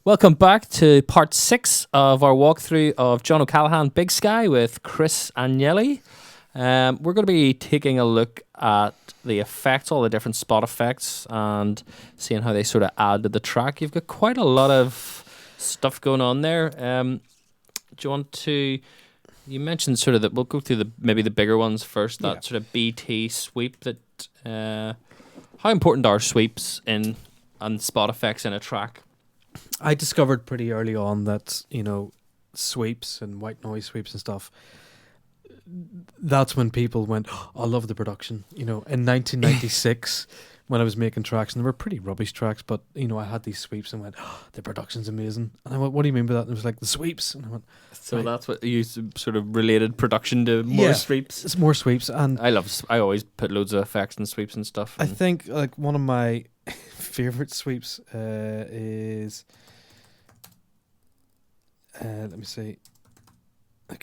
Welcome back to part 6 of our walkthrough of John O'Callaghan Big Sky with Chris Agnelli. We're going to be taking a look at the effects, all the different spot effects, and seeing how they sort of add to the track. You've got quite a lot of stuff going on there. Do you want to... You mentioned sort of that we'll go through maybe the bigger ones first, that sort of BT sweep. How important are sweeps and spot effects in a track? I discovered pretty early on that, sweeps and white noise sweeps and stuff, that's when people went, oh, I love the production. In 1996, when I was making tracks, and they were pretty rubbish tracks, but, I had these sweeps and went, oh, the production's amazing. And I went, what do you mean by that? And it was like, the sweeps. And I went, so that's what you sort of related production to more sweeps? It's more sweeps. And I always put loads of effects and sweeps and stuff. I think, one of my favorite sweeps is let me see,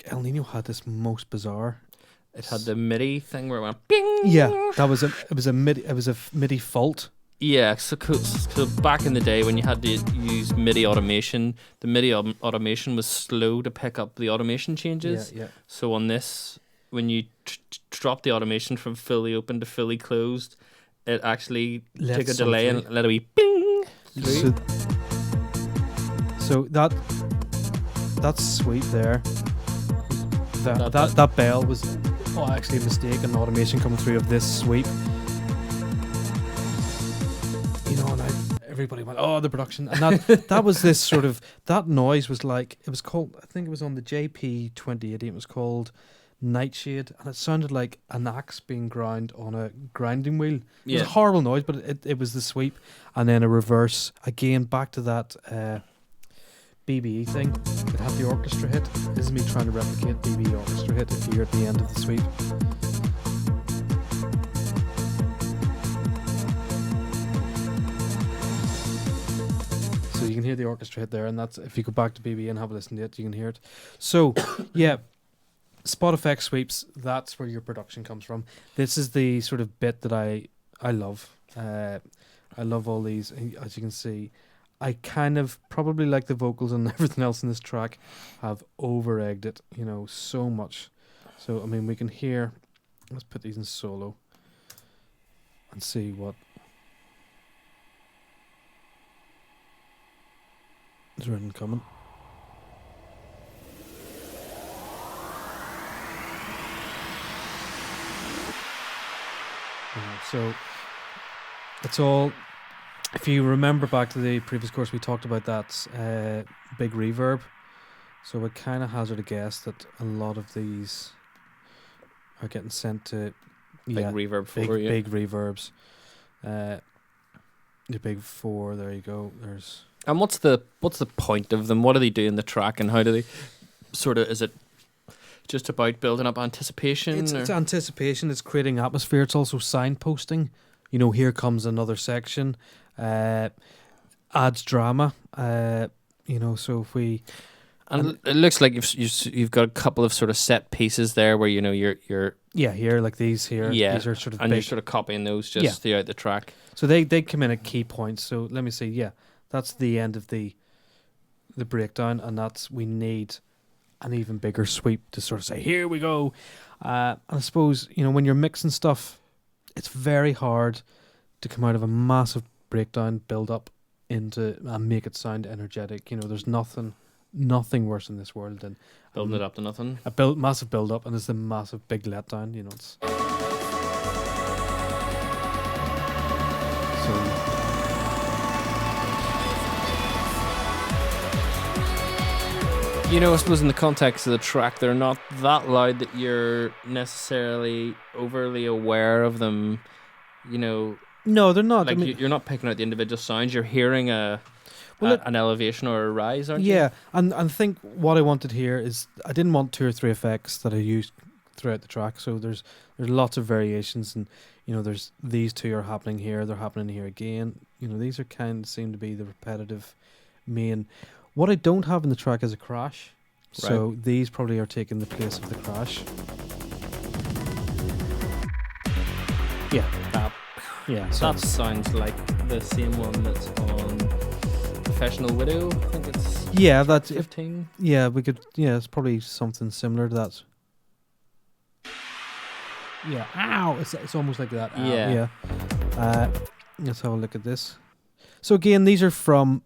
El Nino had this most bizarre, it had the MIDI thing where it went bing. It was a MIDI fault. Yeah, so back in the day when you had to use MIDI automation, the MIDI automation was slow to pick up the automation changes. Yeah. So on this, when you drop the automation from fully open to fully closed, it actually took a delay and let it be bing through. So that sweep there, that bell was actually a mistake, an automation coming through of this sweep. And everybody went, oh, the production. And that was this sort of, that noise was like, it was called, I think it was on the JP 2080, it was called Nightshade, and it sounded like an axe being ground on a grinding wheel. It was a horrible noise, but it was the sweep. And then a reverse, again, back to that BBE thing. It had the orchestra hit. This is me trying to replicate BBE orchestra hit if you hear at the end of the sweep. So you can hear the orchestra hit there, and that's, if you go back to BBE and have a listen to it, you can hear it. So, spot effect sweeps, that's where your production comes from. This is the sort of bit that I love. I love all these, as you can see. I kind of probably like the vocals and everything else in this track have over-egged it, so much. So, I mean, we can hear, let's put these in solo and see what is written coming. So, it's all... If you remember back to the previous course, we talked about that big reverb. So it kind of hazard a guess that a lot of these are getting sent to big reverb big reverbs. The big 4, there you go. And what's the point of them? What do they do in the track, and how do they sort of, is it just about building up anticipation? It's anticipation, it's creating atmosphere, it's also signposting. Here comes another section. Adds drama. So if we... And it looks like you've got a couple of sort of set pieces there where, you're... here, like these here. Yeah, these are sort of and big. you're sort of copying those just throughout the track. So they come in at key points. So let me see, that's the end of the breakdown, and we need an even bigger sweep to sort of say, here we go. And I suppose, when you're mixing stuff, it's very hard to come out of a massive breakdown, build up into and make it sound energetic. There's nothing worse in this world than building it up to nothing. Massive build up, and it's a massive big letdown. It's I suppose in the context of the track, they're not that loud that you're necessarily overly aware of them. No, they're not. Like, you're not picking out the individual sounds. You're hearing an elevation or a rise, aren't you? Yeah, and I think what I wanted here is I didn't want 2 or 3 effects that I used throughout the track. So there's lots of variations, and there's these 2 are happening here. They're happening here again. These are seem to be the repetitive main. What I don't have in the track is a crash. Right. So these probably are taking the place of the crash. Yeah. So that sounds like the same one that's on Professional Widow. I think it's Yeah, that's 15. yeah. We could it's probably something similar to that. Yeah. Ow! It's almost like that. Ow. Yeah. Yeah. Let's have a look at this. So again, these are from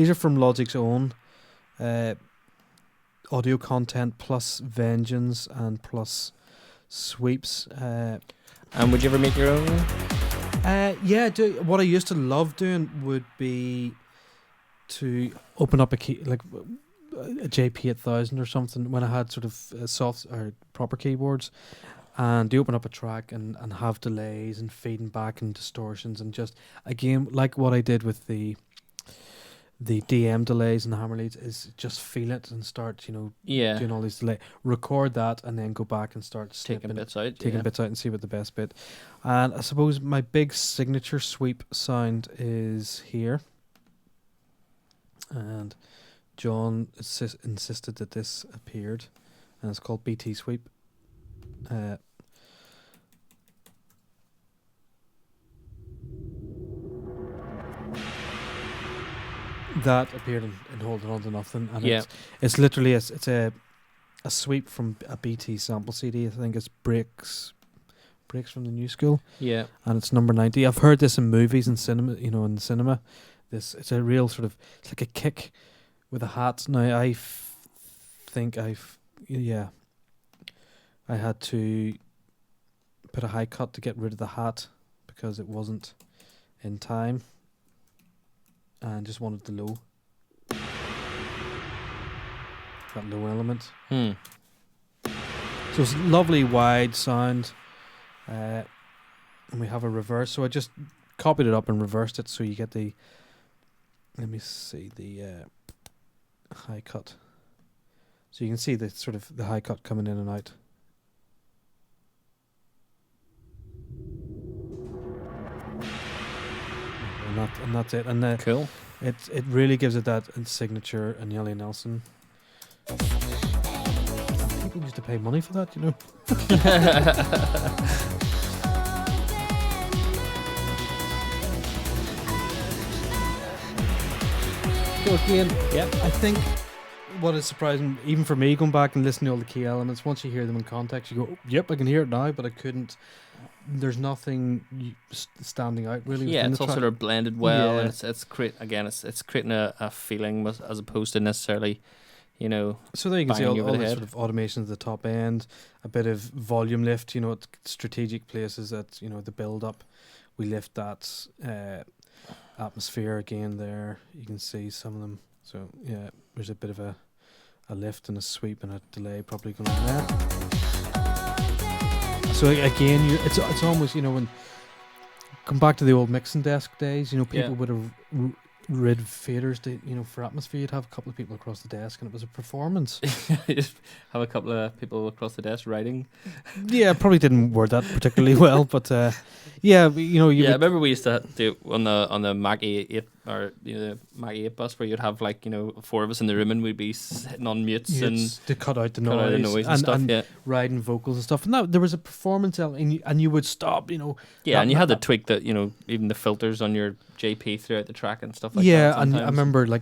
Logic's own audio content plus Vengeance and plus sweeps. And would you ever make your own? Yeah. What I used to love doing would be to open up a key like a JP8000 or something when I had sort of soft or proper keyboards, and you open up a track and have delays and feeding back and distortions, and just again like what I did with the DM delays and the hammer leads is just feel it and start doing all these delay, record that and then go back and start Taking bits out. bits out and see what the best bit. And I suppose my big signature sweep sound is here, and John insisted that this appeared, and it's called BT Sweep. That appeared in Holding On to Nothing, and it's literally it's a sweep from a BT sample CD. I think it's Breaks from the New School. Yeah, and it's number 90. I've heard this in movies and cinema. In the cinema, it's a real sort of it's like a kick with a hat. Now I think I had to put a high cut to get rid of the hat because it wasn't in time. And just wanted the low. That low element. So it's lovely wide sound. And we have a reverse. So I just copied it up and reversed it so you get the, let me see, the high cut. So you can see the sort of the high cut coming in and out. And that's it. And cool. It really gives it that signature Agnelli Nelson. People used to pay money for that, So again, I think what is surprising, even for me, going back and listening to all the key elements, once you hear them in context, you go, yep, I can hear it now, but I couldn't. There's nothing standing out really. Yeah, it's all sort of blended well, Yeah. and it's creating a feeling as opposed to necessarily, So there you can see banging all you over the the head. sort of automations at the top end, a bit of volume lift, at strategic places that, the build up. We lift that atmosphere again there. You can see some of them. So yeah, there's a bit of a lift and a sweep and a delay probably going on there. So again, it's almost, when come back to the old mixing desk days, people would have rid faders to, for atmosphere. You'd have a couple of people across the desk and it was a performance. Just have a couple of people across the desk writing. Yeah, probably didn't word that particularly well, but yeah, I remember we used to do it on the Mac 8 or the Mac 8 bus where you'd have 4 of us in the room and we'd be sitting on mutes and to cut out the cut noise, out the noise and stuff. and riding vocals and stuff. And that, there was a performance element, and you would stop, Yeah, and you had to tweak the, even the filters on your JP throughout the track and stuff like that. Yeah, and sometimes. I remember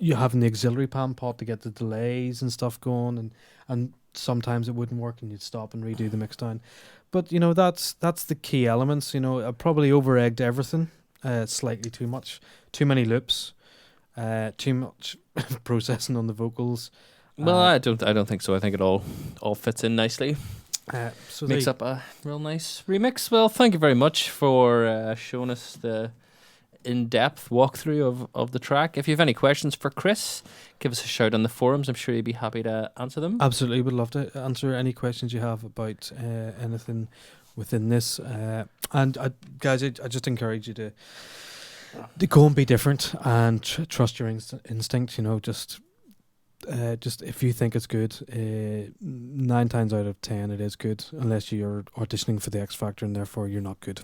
you having the auxiliary pan pot to get the delays and stuff going, and sometimes it wouldn't work and you'd stop and redo the mix down. But that's the key elements. I probably over-egged everything slightly too much, too many loops, too much processing on the vocals. Well, I don't think so. I think it all fits in nicely. So Makes up a real nice remix. Well, thank you very much for showing us the in-depth walkthrough of the track. If you have any questions for Chris, give us a shout on the forums. I'm sure he'd be happy to answer them. Absolutely, would love to answer any questions you have about anything within this. And guys, I just encourage you to go and be different and trust your instinct. Just if you think it's good, 9 times out of 10 it is good, unless you're auditioning for the X Factor and therefore you're not good.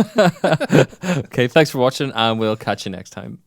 Okay, thanks for watching and we'll catch you next time.